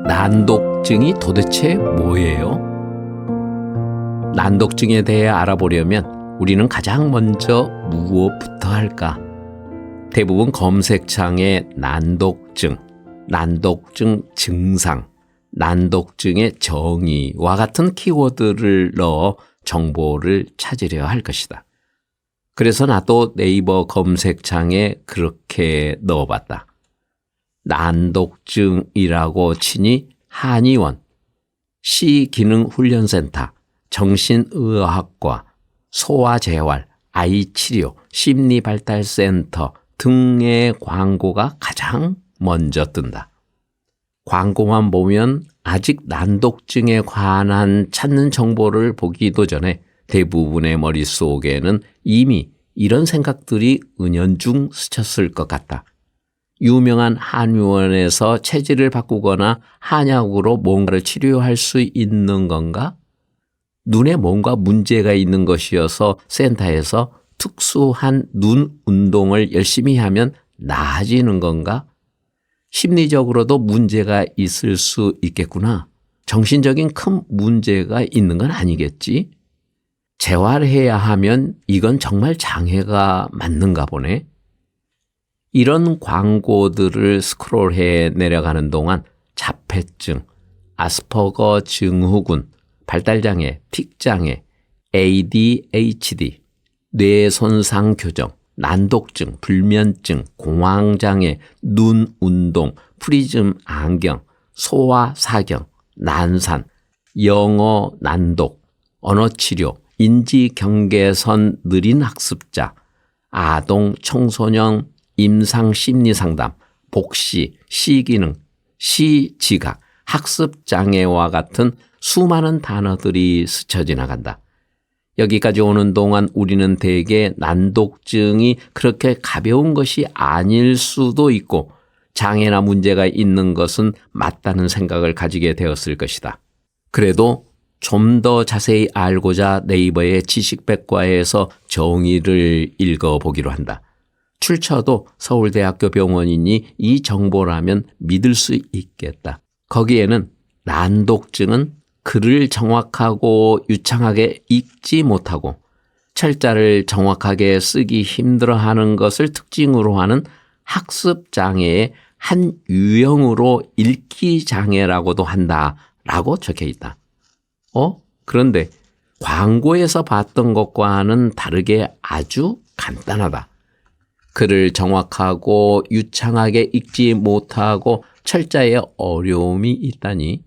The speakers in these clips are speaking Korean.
난독증이 도대체 뭐예요? 난독증에 대해 알아보려면 우리는 가장 먼저 무엇부터 할까? 대부분 검색창에 난독증, 난독증 증상, 난독증의 정의와 같은 키워드를 넣어 정보를 찾으려 할 것이다. 그래서 나도 네이버 검색창에 그렇게 넣어봤다. 난독증이라고 치니 한의원, 시기능훈련센터, 정신의학과, 소아재활, 아이치료, 심리발달센터 등의 광고가 가장 먼저 뜬다. 광고만 보면 아직 난독증에 관한 찾는 정보를 보기도 전에 대부분의 머릿속에는 이미 이런 생각들이 은연중 스쳤을 것 같다. 유명한 한의원에서 체질을 바꾸거나 한약으로 뭔가를 치료할 수 있는 건가? 눈에 뭔가 문제가 있는 것이어서 센터에서 특수한 눈 운동을 열심히 하면 나아지는 건가? 심리적으로도 문제가 있을 수 있겠구나. 정신적인 큰 문제가 있는 건 아니겠지? 재활해야 하면 이건 정말 장애가 맞는가 보네. 이런 광고들을 스크롤해 내려가는 동안 자폐증, 아스퍼거 증후군, 발달장애, 틱장애, ADHD, 뇌손상 교정, 난독증, 불면증, 공황장애, 눈운동, 프리즘 안경, 소아사경, 난산, 영어 난독, 언어치료, 인지경계선 느린 학습자, 아동, 청소년, 임상심리상담, 복시, 시기능, 시지각, 학습장애와 같은 수많은 단어들이 스쳐 지나간다. 여기까지 오는 동안 우리는 대개 난독증이 그렇게 가벼운 것이 아닐 수도 있고 장애나 문제가 있는 것은 맞다는 생각을 가지게 되었을 것이다. 그래도 좀 더 자세히 알고자 네이버의 지식백과에서 정의를 읽어보기로 한다. 출처도 서울대학교 병원이니 이 정보라면 믿을 수 있겠다. 거기에는 난독증은 글을 정확하고 유창하게 읽지 못하고 철자를 정확하게 쓰기 힘들어하는 것을 특징으로 하는 학습장애의 한 유형으로 읽기장애라고도 한다라고 적혀 있다. 그런데 광고에서 봤던 것과는 다르게 아주 간단하다. 글을 정확하고 유창하게 읽지 못하고 철자에 어려움이 있다니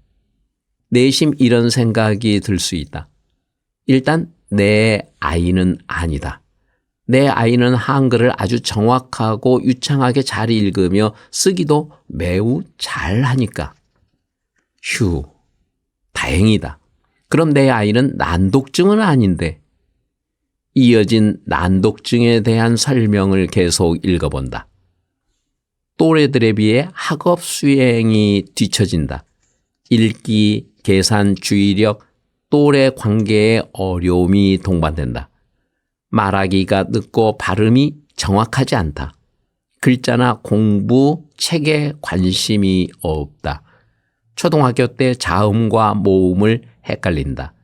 내심 이런 생각이 들 수 있다. 일단 내 아이는 아니다. 내 아이는 한글을 아주 정확하고 유창하게 잘 읽으며 쓰기도 매우 잘하니까. 휴, 다행이다. 그럼 내 아이는 난독증은 아닌데. 이어진 난독증에 대한 설명을 계속 읽어본다. 또래들에 비해 학업 수행이 뒤처진다. 읽기, 계산, 주의력, 또래 관계에 어려움이 동반된다. 말하기가 늦고 발음이 정확하지 않다. 글자나 공부, 책에 관심이 없다. 초등학교 때 자음과 모음을 헷갈린다.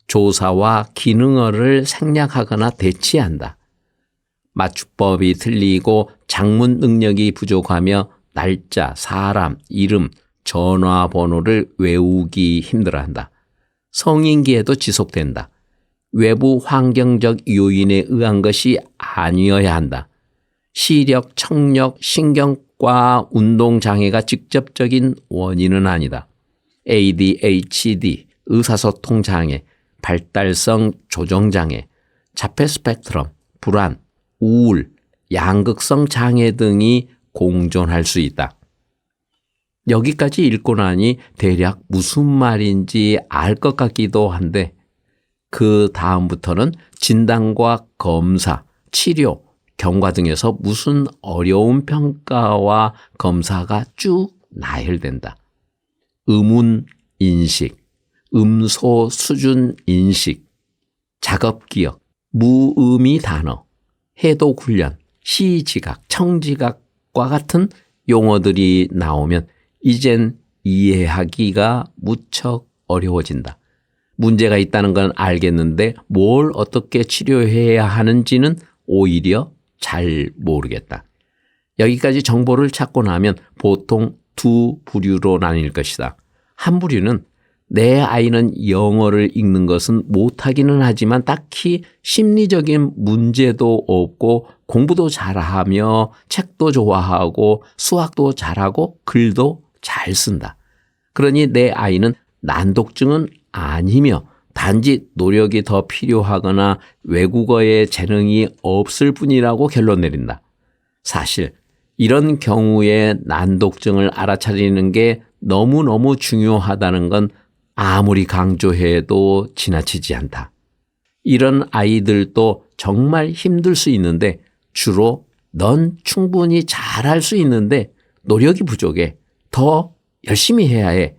조사와 기능어를 생략하거나 대치한다. 맞춤법이 틀리고 작문 능력이 부족하며 날짜, 사람, 이름, 전화번호를 외우기 힘들어한다. 성인기에도 지속된다. 외부 환경적 요인에 의한 것이 아니어야 한다. 시력, 청력, 신경과 운동장애가 직접적인 원인은 아니다. ADHD, 의사소통장애, 발달성 조정장애, 자폐 스펙트럼, 불안, 우울, 양극성 장애 등이 공존할 수 있다. 여기까지 읽고 나니 대략 무슨 말인지 알 것 같기도 한데 그 다음부터는 진단과 검사, 치료, 경과 등에서 무슨 어려운 평가와 검사가 쭉 나열된다. 음운 인식, 음소 수준 인식, 작업 기억, 무의미 단어, 해독 훈련, 시지각, 청지각과 같은 용어들이 나오면 이젠 이해하기가 무척 어려워진다. 문제가 있다는 건 알겠는데 뭘 어떻게 치료해야 하는지는 오히려 잘 모르겠다. 여기까지 정보를 찾고 나면 보통 두 부류로 나뉠 것이다. 한 부류는 내 아이는 영어를 읽는 것은 못하기는 하지만 딱히 심리적인 문제도 없고 공부도 잘하며 책도 좋아하고 수학도 잘하고 글도 잘 쓴다. 그러니 내 아이는 난독증은 아니며 단지 노력이 더 필요하거나 외국어에 재능이 없을 뿐이라고 결론 내린다. 사실 이런 경우에 난독증을 알아차리는 게 너무너무 중요하다는 건 아무리 강조해도 지나치지 않다. 이런 아이들도 정말 힘들 수 있는데 주로 넌 충분히 잘할 수 있는데 노력이 부족해. 더 열심히 해야 해.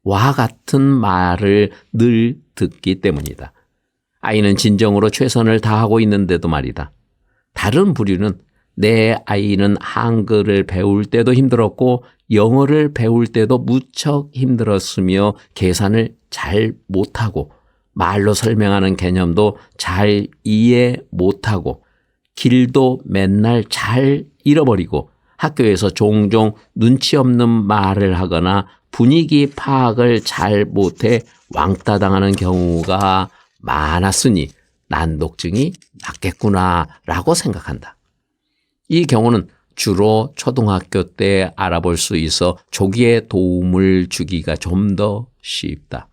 와 같은 말을 늘 듣기 때문이다. 아이는 진정으로 최선을 다하고 있는데도 말이다. 다른 부류는 내 아이는 한글을 배울 때도 힘들었고 영어를 배울 때도 무척 힘들었으며 계산을 잘 못하고 말로 설명하는 개념도 잘 이해 못하고 길도 맨날 잘 잃어버리고 학교에서 종종 눈치 없는 말을 하거나 분위기 파악을 잘 못해 왕따 당하는 경우가 많았으니 난독증이 낫겠구나라고 생각한다. 이 경우는 주로 초등학교 때 알아볼 수 있어 조기에 도움을 주기가 좀 더 쉽다.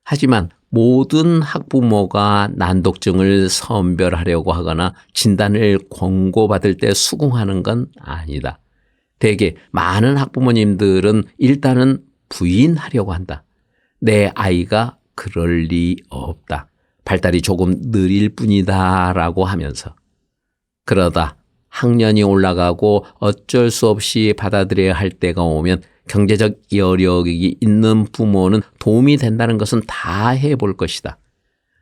하지만 모든 학부모가 난독증을 선별하려고 하거나 진단을 권고받을 때 수긍하는 건 아니다. 대개 많은 학부모님들은 일단은 부인하려고 한다. 내 아이가 그럴 리 없다. 발달이 조금 느릴 뿐이다 라고 하면서. 그러다 학년이 올라가고 어쩔 수 없이 받아들여야 할 때가 오면 경제적 여력이 있는 부모는 도움이 된다는 것은 다 해볼 것이다.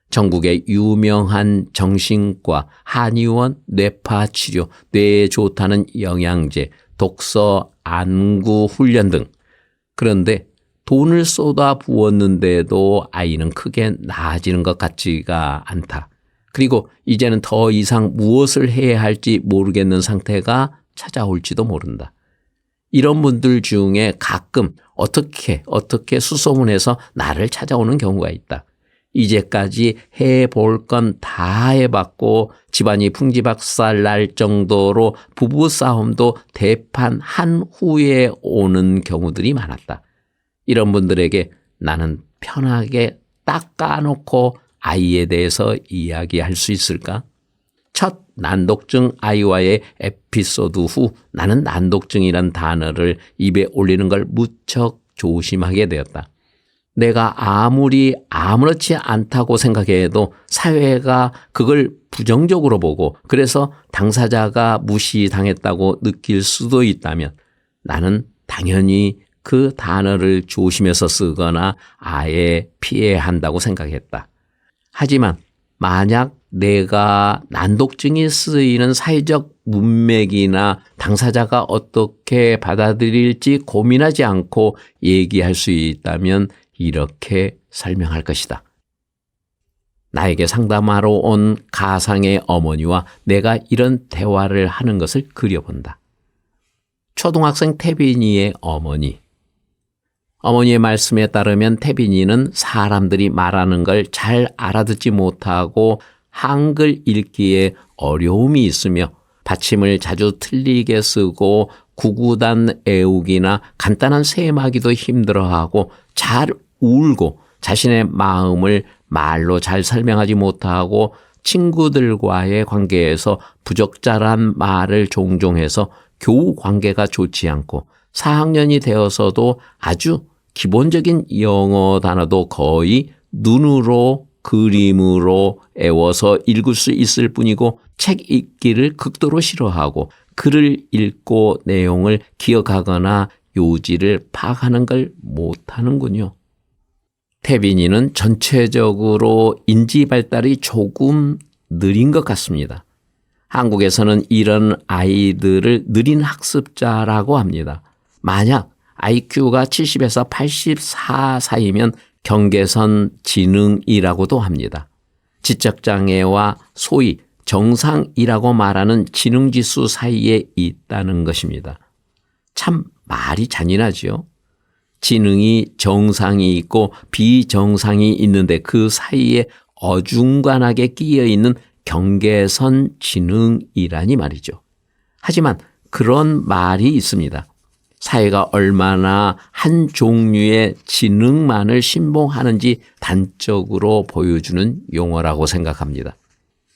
전국의 유명한 정신과, 한의원, 뇌파치료, 뇌에 좋다는 영양제, 독서, 안구 훈련 등. 그런데 돈을 쏟아 부었는데도 아이는 크게 나아지는 것 같지가 않다. 그리고 이제는 더 이상 무엇을 해야 할지 모르겠는 상태가 찾아올지도 모른다. 이런 분들 중에 가끔 어떻게 수소문해서 나를 찾아오는 경우가 있다. 이제까지 해볼 건 다 해봤고 집안이 풍지박살 날 정도로 부부싸움도 대판한 후에 오는 경우들이 많았다. 이런 분들에게 나는 편하게 딱 까놓고 아이에 대해서 이야기할 수 있을까? 첫 난독증 아이와의 에피소드 후 나는 난독증이란 단어를 입에 올리는 걸 무척 조심하게 되었다. 내가 아무리 아무렇지 않다고 생각해도 사회가 그걸 부정적으로 보고 그래서 당사자가 무시당했다고 느낄 수도 있다면 나는 당연히 그 단어를 조심해서 쓰거나 아예 피해야 한다고 생각했다. 하지만 만약 내가 난독증이 쓰이는 사회적 문맥이나 당사자가 어떻게 받아들일지 고민하지 않고 얘기할 수 있다면 이렇게 설명할 것이다. 나에게 상담하러 온 가상의 어머니와 내가 이런 대화를 하는 것을 그려본다. 초등학생 태빈이의 어머니. 어머니의 말씀에 따르면 태빈이는 사람들이 말하는 걸 잘 알아듣지 못하고 한글 읽기에 어려움이 있으며 받침을 자주 틀리게 쓰고 구구단 애우기나 간단한 세마기도 힘들어하고 잘 울고 자신의 마음을 말로 잘 설명하지 못하고 친구들과의 관계에서 부적절한 말을 종종 해서 교우 관계가 좋지 않고 4학년이 되어서도 아주 기본적인 영어 단어도 거의 눈으로 그림으로 애워서 읽을 수 있을 뿐이고 책 읽기를 극도로 싫어하고 글을 읽고 내용을 기억하거나 요지를 파악하는 걸 못하는군요. 태빈이는 전체적으로 인지 발달이 조금 느린 것 같습니다. 한국에서는 이런 아이들을 느린 학습자라고 합니다. 만약 IQ가 70에서 84 사이면 경계선 지능이라고도 합니다. 지적장애와 소위 정상이라고 말하는 지능지수 사이에 있다는 것입니다. 참 말이 잔인하지요. 지능이 정상이 있고 비정상이 있는데 그 사이에 어중간하게 끼어 있는 경계선 지능이라니 말이죠. 하지만 그런 말이 있습니다. 사회가 얼마나 한 종류의 지능만을 신봉하는지 단적으로 보여주는 용어라고 생각합니다.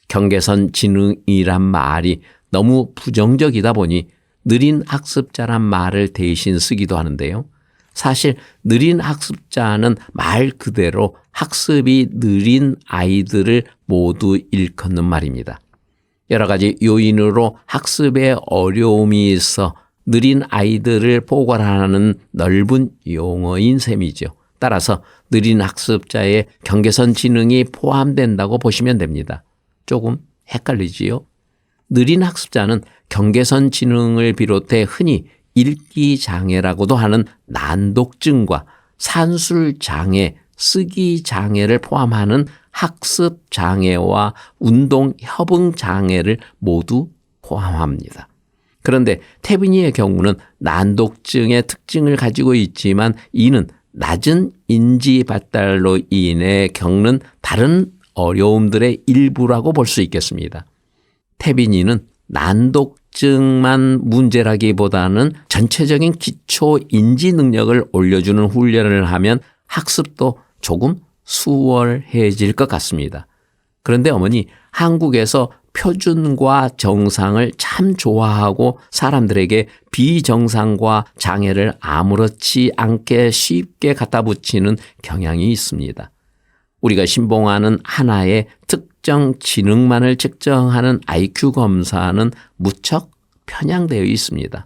경계선 지능이란 말이 너무 부정적이다 보니 느린 학습자란 말을 대신 쓰기도 하는데요. 사실 느린 학습자는 말 그대로 학습이 느린 아이들을 모두 일컫는 말입니다. 여러 가지 요인으로 학습에 어려움이 있어 느린 아이들을 포괄하는 넓은 용어인 셈이죠. 따라서 느린 학습자의 경계선 지능이 포함된다고 보시면 됩니다. 조금 헷갈리지요? 느린 학습자는 경계선 지능을 비롯해 흔히 읽기 장애라고도 하는 난독증과 산술 장애, 쓰기 장애를 포함하는 학습 장애와 운동 협응 장애를 모두 포함합니다. 그런데 태빈이의 경우는 난독증의 특징을 가지고 있지만 이는 낮은 인지 발달로 인해 겪는 다른 어려움들의 일부라고 볼 수 있겠습니다. 태빈이는 난독증만 문제라기보다는 전체적인 기초 인지 능력을 올려주는 훈련을 하면 학습도 조금 수월해질 것 같습니다. 그런데 어머니, 한국에서 표준과 정상을 참 좋아하고 사람들에게 비정상과 장애를 아무렇지 않게 쉽게 갖다 붙이는 경향이 있습니다. 우리가 신봉하는 하나의 특정 지능만을 측정하는 IQ 검사는 무척 편향되어 있습니다.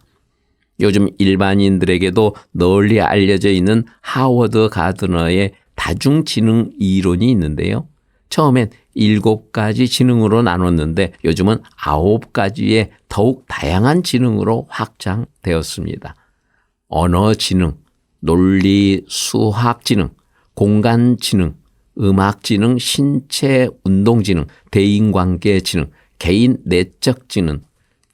요즘 일반인들에게도 널리 알려져 있는 하워드 가드너의 다중지능 이론이 있는데요. 처음엔 7가지 지능으로 나눴는데 요즘은 9가지의 더욱 다양한 지능으로 확장되었습니다. 언어 지능, 논리 수학 지능, 공간 지능, 음악 지능, 신체 운동 지능, 대인관계 지능, 개인 내적 지능,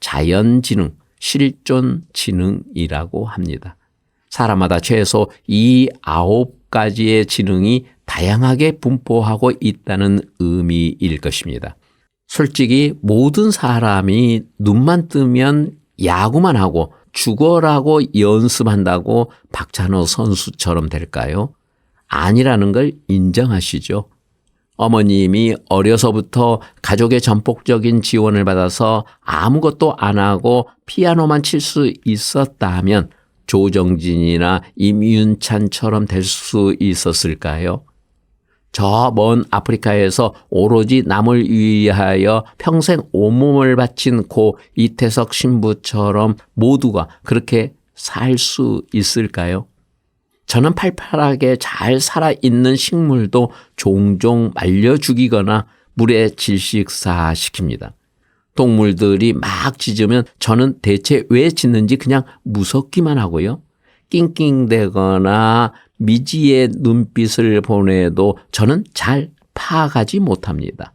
자연 지능, 실존 지능이라고 합니다. 사람마다 최소 이 9가지의 지능이 다양하게 분포하고 있다는 의미일 것입니다. 솔직히 모든 사람이 눈만 뜨면 야구만 하고 죽어라고 연습한다고 박찬호 선수처럼 될까요? 아니라는 걸 인정하시죠. 어머님이 어려서부터 가족의 전폭적인 지원을 받아서 아무것도 안 하고 피아노만 칠 수 있었다면 조정진이나 임윤찬처럼 될 수 있었을까요? 저 먼 아프리카에서 오로지 남을 위하여 평생 온몸을 바친 고 이태석 신부처럼 모두가 그렇게 살 수 있을까요? 저는 팔팔하게 잘 살아있는 식물도 종종 말려 죽이거나 물에 질식사시킵니다. 동물들이 막 짖으면 저는 대체 왜 짖는지 그냥 무섭기만 하고요. 낑낑대거나 미지의 눈빛을 보내도 저는 잘 파악하지 못합니다.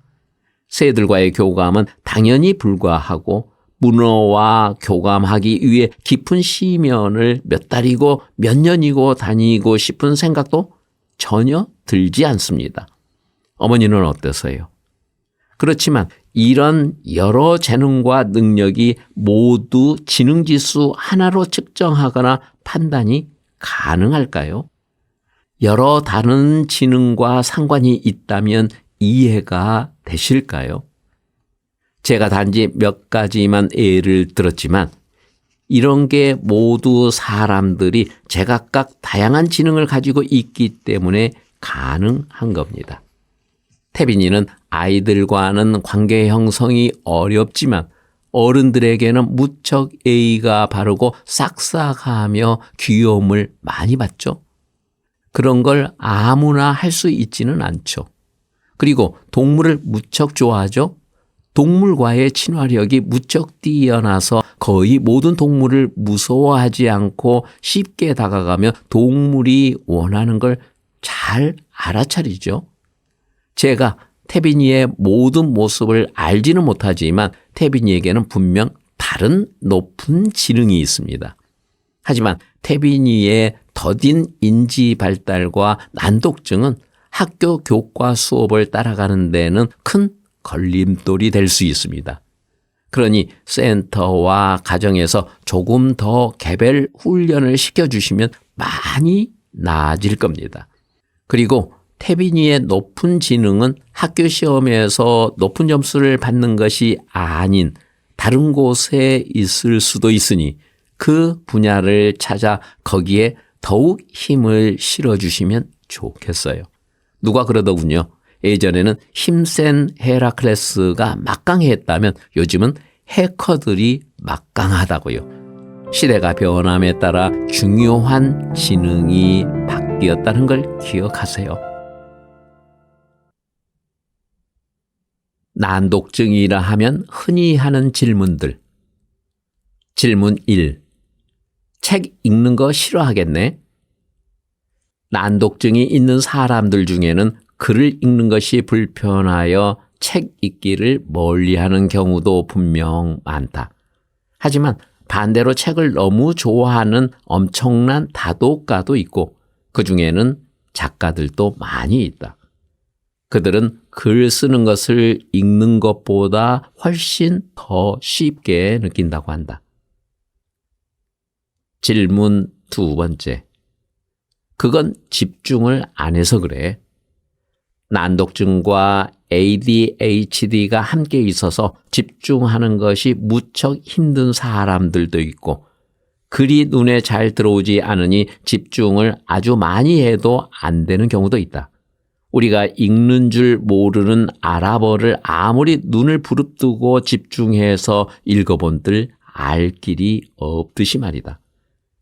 새들과의 교감은 당연히 불가하고 문어와 교감하기 위해 깊은 시면을 몇 달이고 몇 년이고 다니고 싶은 생각도 전혀 들지 않습니다. 어머니는 어떠세요? 그렇지만 이런 여러 재능과 능력이 모두 지능지수 하나로 측정하거나 판단이 가능할까요? 여러 다른 지능과 상관이 있다면 이해가 되실까요? 제가 단지 몇 가지만 예를 들었지만 이런 게 모두 사람들이 제각각 다양한 지능을 가지고 있기 때문에 가능한 겁니다. 태빈이는 아이들과는 관계 형성이 어렵지만 어른들에게는 무척 예의가 바르고 싹싹하며 귀여움을 많이 받죠. 그런 걸 아무나 할 수 있지는 않죠. 그리고 동물을 무척 좋아하죠. 동물과의 친화력이 무척 뛰어나서 거의 모든 동물을 무서워하지 않고 쉽게 다가가며 동물이 원하는 걸 잘 알아차리죠. 제가 태빈이의 모든 모습을 알지는 못하지만 태빈이에게는 분명 다른 높은 지능이 있습니다. 하지만 태빈이의 더딘 인지 발달과 난독증은 학교 교과 수업을 따라가는 데는 큰 걸림돌이 될 수 있습니다. 그러니 센터와 가정에서 조금 더 개별 훈련을 시켜주시면 많이 나아질 겁니다. 그리고 태빈이의 높은 지능은 학교 시험에서 높은 점수를 받는 것이 아닌 다른 곳에 있을 수도 있으니 그 분야를 찾아 거기에 더욱 힘을 실어주시면 좋겠어요. 누가 그러더군요. 예전에는 힘센 헤라클레스가 막강했다면 요즘은 해커들이 막강하다고요. 시대가 변함에 따라 중요한 지능이 바뀌었다는 걸 기억하세요. 난독증이라 하면 흔히 하는 질문들. 질문 1. 책 읽는 거 싫어하겠네? 난독증이 있는 사람들 중에는 글을 읽는 것이 불편하여 책 읽기를 멀리하는 경우도 분명 많다. 하지만 반대로 책을 너무 좋아하는 엄청난 다독가도 있고 그 중에는 작가들도 많이 있다. 그들은 글 쓰는 것을 읽는 것보다 훨씬 더 쉽게 느낀다고 한다. 질문 2번째. 그건 집중을 안 해서 그래. 난독증과 ADHD가 함께 있어서 집중하는 것이 무척 힘든 사람들도 있고 글이 눈에 잘 들어오지 않으니 집중을 아주 많이 해도 안 되는 경우도 있다. 우리가 읽는 줄 모르는 아랍어를 아무리 눈을 부릅뜨고 집중해서 읽어본들 알 길이 없듯이 말이다.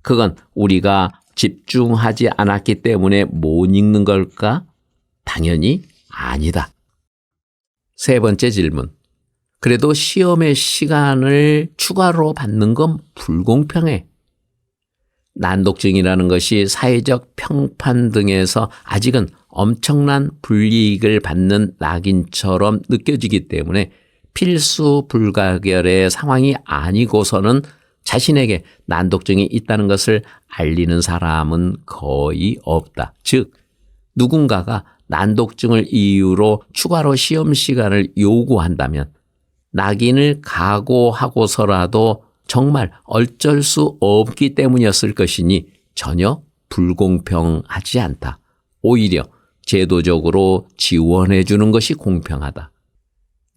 그건 우리가 집중하지 않았기 때문에 못 읽는 걸까? 당연히 아니다. 3번째 질문. 그래도 시험의 시간을 추가로 받는 건 불공평해. 난독증이라는 것이 사회적 평판 등에서 아직은 엄청난 불이익을 받는 낙인처럼 느껴지기 때문에 필수 불가결의 상황이 아니고서는 자신에게 난독증이 있다는 것을 알리는 사람은 거의 없다. 즉, 누군가가 난독증을 이유로 추가로 시험 시간을 요구한다면 낙인을 각오하고서라도 정말 어쩔 수 없기 때문이었을 것이니 전혀 불공평하지 않다. 오히려 제도적으로 지원해 주는 것이 공평하다.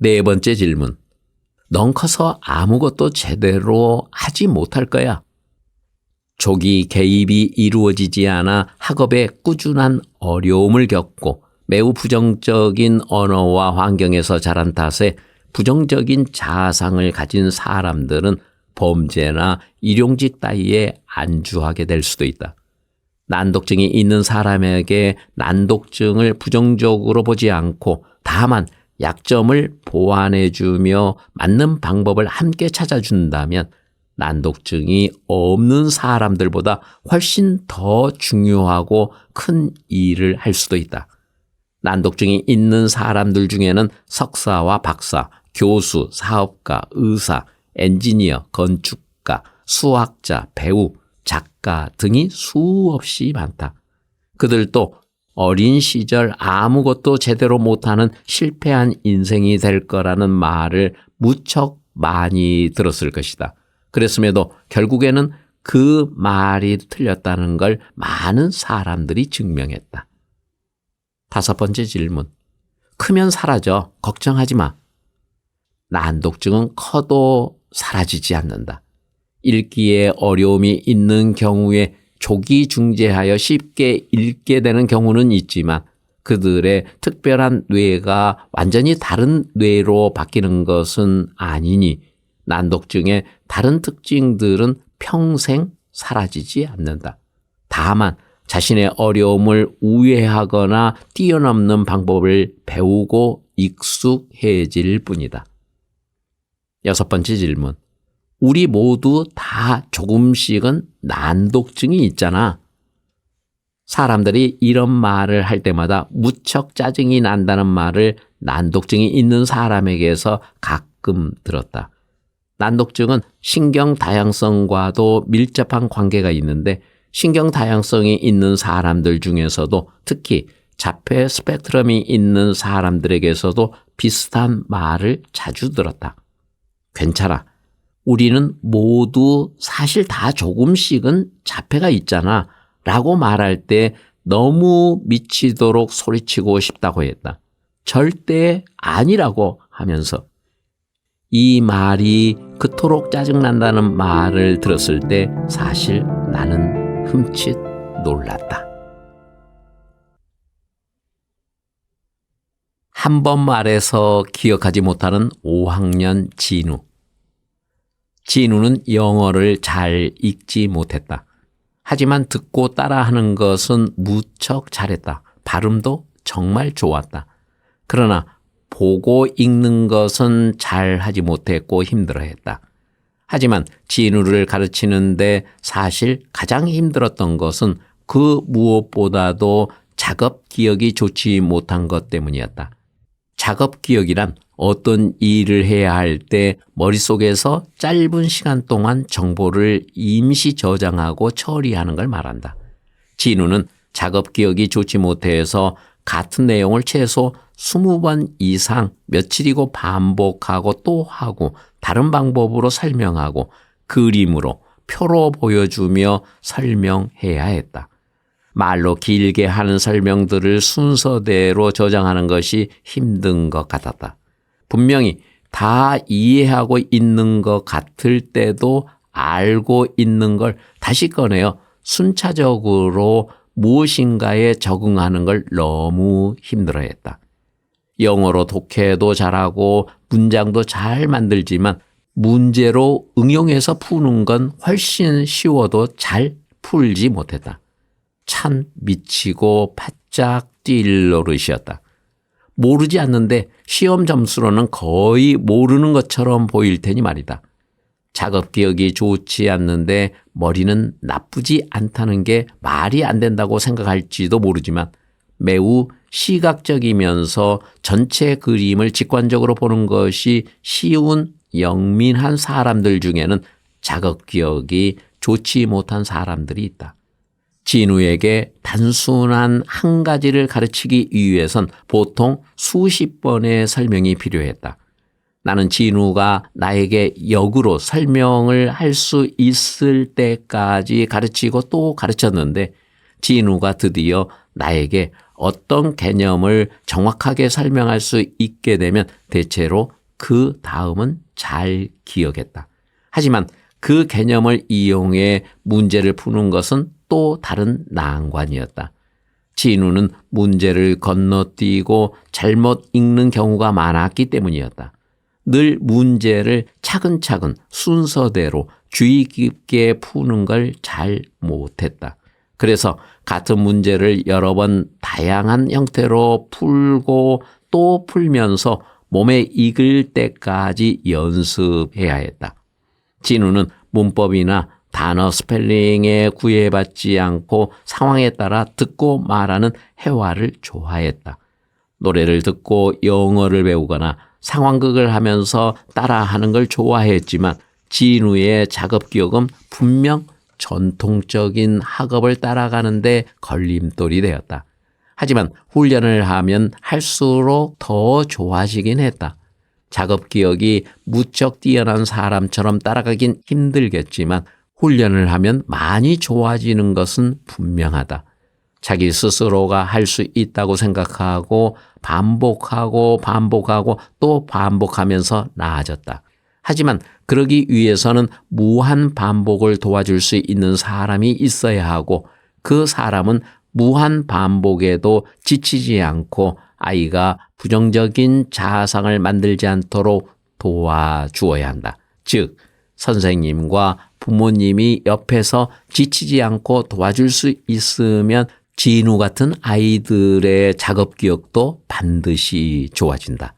4번째 질문. 넌 커서 아무것도 제대로 하지 못할 거야. 조기 개입이 이루어지지 않아 학업에 꾸준한 어려움을 겪고 매우 부정적인 언어와 환경에서 자란 탓에 부정적인 자아상을 가진 사람들은 범죄나 일용직 따위에 안주하게 될 수도 있다. 난독증이 있는 사람에게 난독증을 부정적으로 보지 않고 다만 약점을 보완해주며 맞는 방법을 함께 찾아준다면 난독증이 없는 사람들보다 훨씬 더 중요하고 큰 일을 할 수도 있다. 난독증이 있는 사람들 중에는 석사와 박사, 교수, 사업가, 의사, 엔지니어, 건축가, 수학자, 배우, 작가 등이 수없이 많다. 그들도 어린 시절 아무것도 제대로 못하는 실패한 인생이 될 거라는 말을 무척 많이 들었을 것이다. 그랬음에도 결국에는 그 말이 틀렸다는 걸 많은 사람들이 증명했다. 5번째 질문. 크면 사라져. 걱정하지 마. 난독증은 커도 사라지지 않는다. 읽기에 어려움이 있는 경우에 조기 중재하여 쉽게 읽게 되는 경우는 있지만 그들의 특별한 뇌가 완전히 다른 뇌로 바뀌는 것은 아니니 난독증의 다른 특징들은 평생 사라지지 않는다. 다만 자신의 어려움을 우회하거나 뛰어넘는 방법을 배우고 익숙해질 뿐이다. 6번째 질문. 우리 모두 다 조금씩은 난독증이 있잖아. 사람들이 이런 말을 할 때마다 무척 짜증이 난다는 말을 난독증이 있는 사람에게서 가끔 들었다. 난독증은 신경 다양성과도 밀접한 관계가 있는데 신경 다양성이 있는 사람들 중에서도 특히 자폐 스펙트럼이 있는 사람들에게서도 비슷한 말을 자주 들었다. 괜찮아. 우리는 모두 사실 다 조금씩은 자폐가 있잖아 라고 말할 때 너무 미치도록 소리치고 싶다고 했다. 절대 아니라고 하면서 이 말이 그토록 짜증난다는 말을 들었을 때 사실 나는 흠칫 놀랐다. 한 번 말해서 기억하지 못하는 5학년 진우. 진우는 영어를 잘 읽지 못했다. 하지만 듣고 따라하는 것은 무척 잘했다. 발음도 정말 좋았다. 그러나 보고 읽는 것은 잘하지 못했고 힘들어했다. 하지만 진우를 가르치는데 사실 가장 힘들었던 것은 그 무엇보다도 작업 기억이 좋지 못한 것 때문이었다. 작업 기억이란 어떤 일을 해야 할 때 머릿속에서 짧은 시간 동안 정보를 임시 저장하고 처리하는 걸 말한다. 진우는 작업 기억이 좋지 못해서 같은 내용을 최소 20번 이상 며칠이고 반복하고 또 하고 다른 방법으로 설명하고 그림으로 표로 보여주며 설명해야 했다. 말로 길게 하는 설명들을 순서대로 저장하는 것이 힘든 것 같았다. 분명히 다 이해하고 있는 것 같을 때도 알고 있는 걸 다시 꺼내어 순차적으로 무엇인가에 적응하는 걸 너무 힘들어했다. 영어로 독해도 잘하고 문장도 잘 만들지만 문제로 응용해서 푸는 건 훨씬 쉬워도 잘 풀지 못했다. 참 미치고 바짝 뛸 노릇이었다. 모르지 않는데 시험 점수로는 거의 모르는 것처럼 보일 테니 말이다. 작업 기억이 좋지 않는데 머리는 나쁘지 않다는 게 말이 안 된다고 생각할지도 모르지만 매우 시각적이면서 전체 그림을 직관적으로 보는 것이 쉬운 영민한 사람들 중에는 작업 기억이 좋지 못한 사람들이 있다. 진우에게 단순한 한 가지를 가르치기 위해선 보통 수십 번의 설명이 필요했다. 나는 진우가 나에게 역으로 설명을 할 수 있을 때까지 가르치고 또 가르쳤는데 진우가 드디어 나에게 어떤 개념을 정확하게 설명할 수 있게 되면 대체로 그 다음은 잘 기억했다. 하지만 그 개념을 이용해 문제를 푸는 것은 또 다른 난관이었다. 진우는 문제를 건너뛰고 잘못 읽는 경우가 많았기 때문이었다. 늘 문제를 차근차근 순서대로 주의 깊게 푸는 걸 잘 못했다. 그래서 같은 문제를 여러 번 다양한 형태로 풀고 또 풀면서 몸에 익을 때까지 연습해야 했다. 진우는 문법이나 단어 스펠링에 구애받지 않고 상황에 따라 듣고 말하는 회화를 좋아했다. 노래를 듣고 영어를 배우거나 상황극을 하면서 따라하는 걸 좋아했지만 진우의 작업 기억은 분명 전통적인 학업을 따라가는데 걸림돌이 되었다. 하지만 훈련을 하면 할수록 더 좋아지긴 했다. 작업 기억이 무척 뛰어난 사람처럼 따라가긴 힘들겠지만 훈련을 하면 많이 좋아지는 것은 분명하다. 자기 스스로가 할 수 있다고 생각하고 반복하고 또 반복하면서 나아졌다. 하지만 그러기 위해서는 무한 반복을 도와줄 수 있는 사람이 있어야 하고 그 사람은 무한 반복에도 지치지 않고 아이가 부정적인 자아상을 만들지 않도록 도와주어야 한다. 즉 선생님과 부모님이 옆에서 지치지 않고 도와줄 수 있으면 진우 같은 아이들의 작업 기억도 반드시 좋아진다.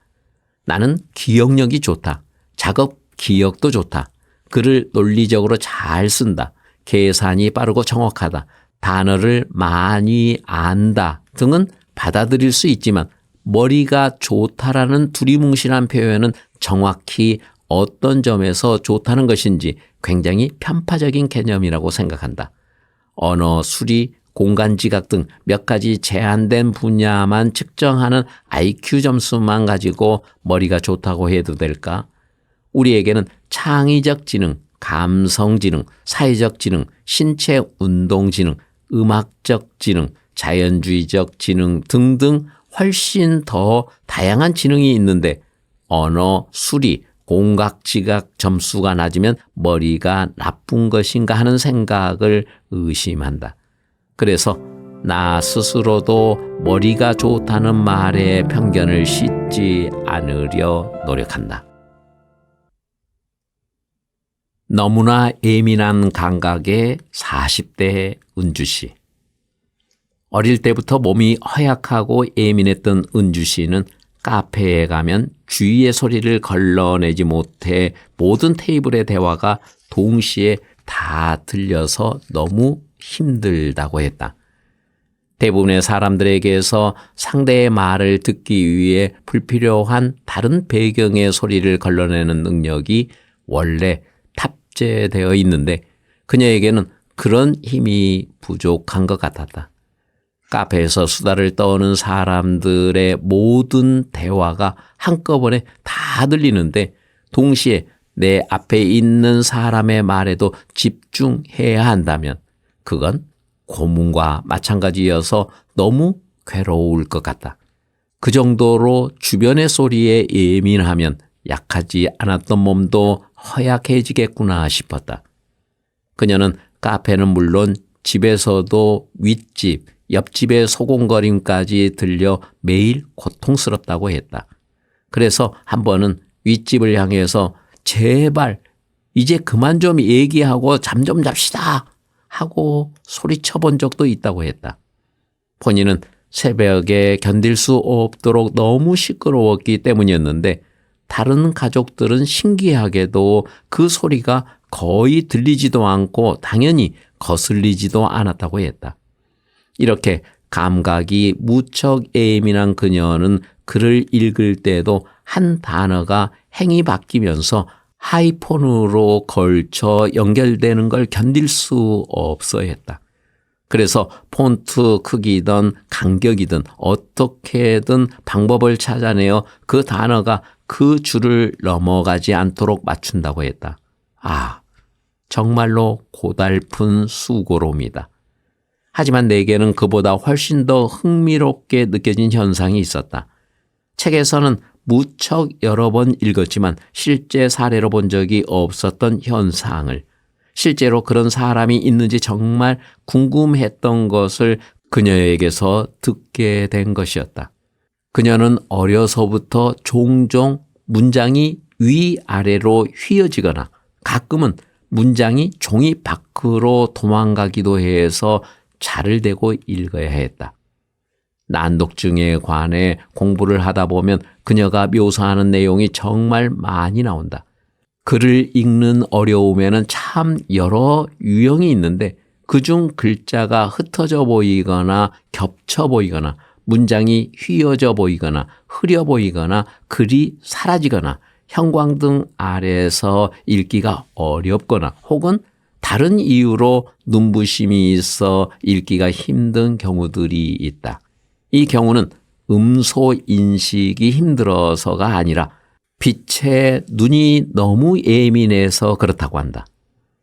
나는 기억력이 좋다. 작업 기억도 좋다. 글을 논리적으로 잘 쓴다, 계산이 빠르고 정확하다, 단어를 많이 안다 등은 받아들일 수 있지만 머리가 좋다라는 두리뭉실한 표현은 정확히 어떤 점에서 좋다는 것인지 굉장히 편파적인 개념이라고 생각한다. 언어, 수리, 공간지각 등 몇 가지 제한된 분야만 측정하는 IQ 점수만 가지고 머리가 좋다고 해도 될까? 우리에게는 창의적 지능, 감성 지능, 사회적 지능, 신체 운동 지능, 음악적 지능, 자연주의적 지능 등등 훨씬 더 다양한 지능이 있는데 언어, 수리, 공각지각 점수가 낮으면 머리가 나쁜 것인가 하는 생각을 의심한다. 그래서 나 스스로도 머리가 좋다는 말에 편견을 싣지 않으려 노력한다. 너무나 예민한 감각의 40대 은주 씨. 어릴 때부터 몸이 허약하고 예민했던 은주 씨는 카페에 가면 주위의 소리를 걸러내지 못해 모든 테이블의 대화가 동시에 다 들려서 너무 힘들다고 했다. 대부분의 사람들에게서 상대의 말을 듣기 위해 불필요한 다른 배경의 소리를 걸러내는 능력이 원래 탑재되어 있는데 그녀에게는 그런 힘이 부족한 것 같았다. 카페에서 수다를 떠는 사람들의 모든 대화가 한꺼번에 다 들리는데 동시에 내 앞에 있는 사람의 말에도 집중해야 한다면 그건 고문과 마찬가지여서 너무 괴로울 것 같다. 그 정도로 주변의 소리에 예민하면 약하지 않았던 몸도 허약해지겠구나 싶었다. 그녀는 카페는 물론 집에서도 윗집, 옆집의 소곤거림까지 들려 매일 고통스럽다고 했다. 그래서 한 번은 윗집을 향해서 제발 이제 그만 좀 얘기하고 잠 좀 잡시다 하고 소리쳐 본 적도 있다고 했다. 본인은 새벽에 견딜 수 없도록 너무 시끄러웠기 때문이었는데 다른 가족들은 신기하게도 그 소리가 거의 들리지도 않고 당연히 거슬리지도 않았다고 했다. 이렇게 감각이 무척 예민한 그녀는 글을 읽을 때도 한 단어가 행이 바뀌면서 하이폰으로 걸쳐 연결되는 걸 견딜 수 없어 했다. 그래서 폰트 크기든 간격이든 어떻게든 방법을 찾아내어 그 단어가 그 줄을 넘어가지 않도록 맞춘다고 했다. 아, 정말로 고달픈 수고로움이다. 하지만 내게는 그보다 훨씬 더 흥미롭게 느껴진 현상이 있었다. 책에서는 무척 여러 번 읽었지만 실제 사례로 본 적이 없었던 현상을, 실제로 그런 사람이 있는지 정말 궁금했던 것을 그녀에게서 듣게 된 것이었다. 그녀는 어려서부터 종종 문장이 위아래로 휘어지거나 가끔은 문장이 종이 밖으로 도망가기도 해서 자를 대고 읽어야 했다. 난독증에 관해 공부를 하다 보면 그녀가 묘사하는 내용이 정말 많이 나온다. 글을 읽는 어려움에는 참 여러 유형이 있는데 그중 글자가 흩어져 보이거나 겹쳐 보이거나 문장이 휘어져 보이거나 흐려 보이거나 글이 사라지거나 형광등 아래에서 읽기가 어렵거나 혹은 다른 이유로 눈부심이 있어 읽기가 힘든 경우들이 있다. 이 경우는 음소 인식이 힘들어서가 아니라 빛에 눈이 너무 예민해서 그렇다고 한다.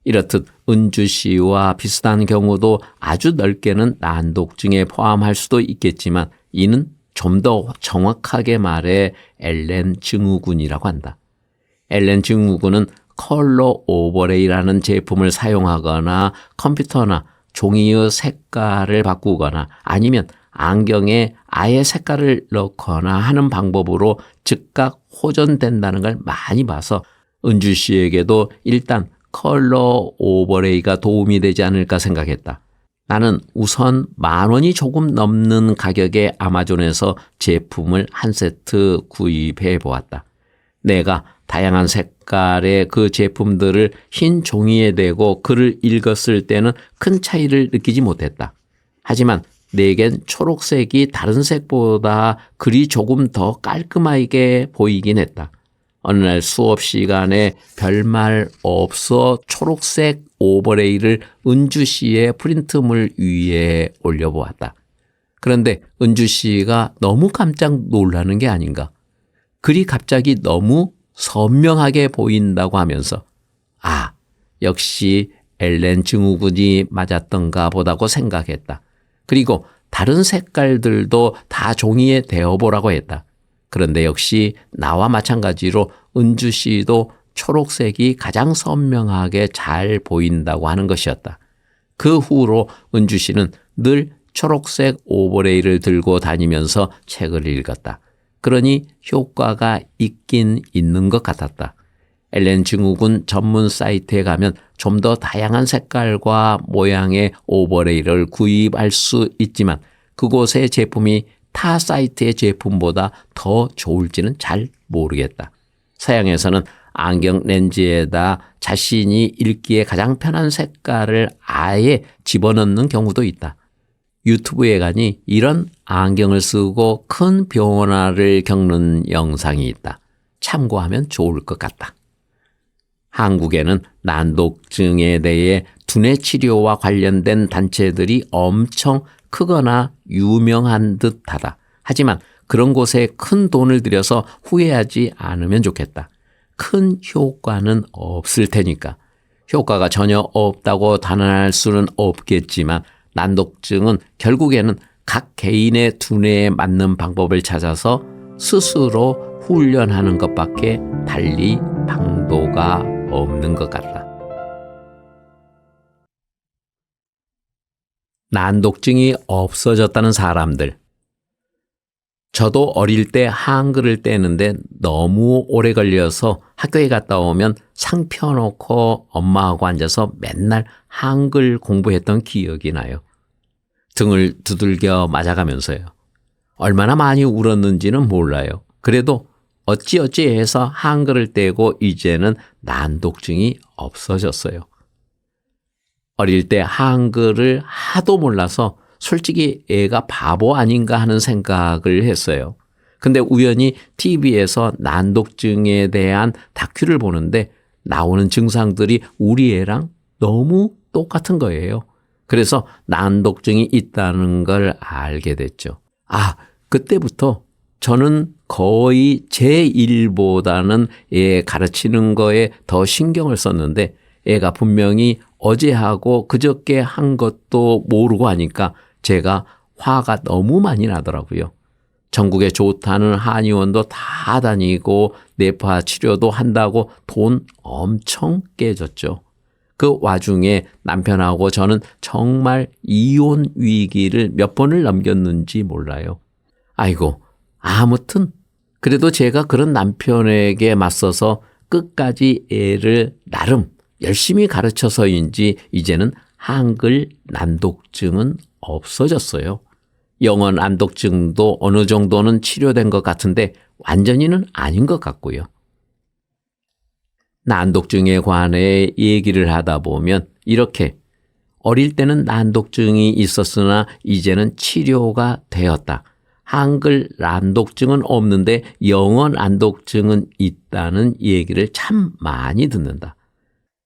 이렇듯 은주 씨와 비슷한 경우도 아주 넓게는 난독증에 포함할 수도 있겠지만 이는 좀 더 정확하게 말해 엘렌 증후군이라고 한다. 엘렌 증후군은 컬러 오버레이라는 제품을 사용하거나 컴퓨터나 종이의 색깔을 바꾸거나 아니면 안경에 아예 색깔을 넣거나 하는 방법으로 즉각 호전된다는 걸 많이 봐서 은주 씨에게도 일단 컬러 오버레이가 도움이 되지 않을까 생각했다. 나는 우선 10,000원이 조금 넘는 가격의 아마존에서 제품을 한 세트 구입해 보았다. 내가 다양한 색, 색깔의 그 제품들을 흰 종이에 대고 글을 읽었을 때는 큰 차이를 느끼지 못했다. 하지만 내겐 초록색이 다른 색보다 글이 조금 더 깔끔하게 보이긴 했다. 어느 날 수업 시간에 별말 없어 초록색 오버레이를 은주 씨의 프린트물 위에 올려보았다. 그런데 은주 씨가 너무 깜짝 놀라는 게 아닌가. 글이 갑자기 너무 선명하게 보인다고 하면서 아, 역시 엘렌 증후군이 맞았던가 보다고 생각했다. 그리고 다른 색깔들도 다 종이에 대어보라고 했다. 그런데 역시 나와 마찬가지로 은주 씨도 초록색이 가장 선명하게 잘 보인다고 하는 것이었다. 그 후로 은주 씨는 늘 초록색 오버레이를 들고 다니면서 책을 읽었다. 그러니 효과가 있긴 있는 것 같았다. 엘렌 증후군 전문 사이트에 가면 좀 더 다양한 색깔과 모양의 오버레이를 구입할 수 있지만 그곳의 제품이 타 사이트의 제품보다 더 좋을지는 잘 모르겠다. 서양에서는 안경 렌즈에다 자신이 읽기에 가장 편한 색깔을 아예 집어넣는 경우도 있다. 유튜브에 가니 이런 안경을 쓰고 큰 변화를 겪는 영상이 있다. 참고하면 좋을 것 같다. 한국에는 난독증에 대해 두뇌 치료와 관련된 단체들이 엄청 크거나 유명한 듯하다. 하지만 그런 곳에 큰 돈을 들여서 후회하지 않으면 좋겠다. 큰 효과는 없을 테니까. 효과가 전혀 없다고 단언할 수는 없겠지만 난독증은 결국에는 각 개인의 두뇌에 맞는 방법을 찾아서 스스로 훈련하는 것밖에 달리 방도가 없는 것 같다. 난독증이 없어졌다는 사람들. 저도 어릴 때 한글을 떼는데 너무 오래 걸려서 학교에 갔다 오면 상 펴놓고 엄마하고 앉아서 맨날 한글 공부했던 기억이 나요. 등을 두들겨 맞아가면서요. 얼마나 많이 울었는지는 몰라요. 그래도 어찌어찌 해서 한글을 떼고 이제는 난독증이 없어졌어요. 어릴 때 한글을 하도 몰라서 솔직히 애가 바보 아닌가 하는 생각을 했어요. 근데 우연히 TV에서 난독증에 대한 다큐를 보는데 나오는 증상들이 우리 애랑 너무 똑같은 거예요. 그래서 난독증이 있다는 걸 알게 됐죠. 그때부터 저는 거의 제 일보다는 애 가르치는 거에 더 신경을 썼는데 애가 분명히 어제하고 그저께 한 것도 모르고 하니까 제가 화가 너무 많이 나더라고요. 전국에 좋다는 한의원도 다 다니고 뇌파 치료도 한다고 돈 엄청 깨졌죠. 그 와중에 남편하고 저는 정말 이혼 위기를 몇 번을 넘겼는지 몰라요. 아무튼 그래도 제가 그런 남편에게 맞서서 끝까지 애를 나름 열심히 가르쳐서인지 이제는 한글 난독증은 없어졌어요. 영어 난독증도 어느 정도는 치료된 것 같은데 완전히는 아닌 것 같고요. 난독증에 관해 얘기를 하다 보면 이렇게 어릴 때는 난독증이 있었으나 이제는 치료가 되었다. 한글 난독증은 없는데 영어 난독증은 있다는 얘기를 참 많이 듣는다.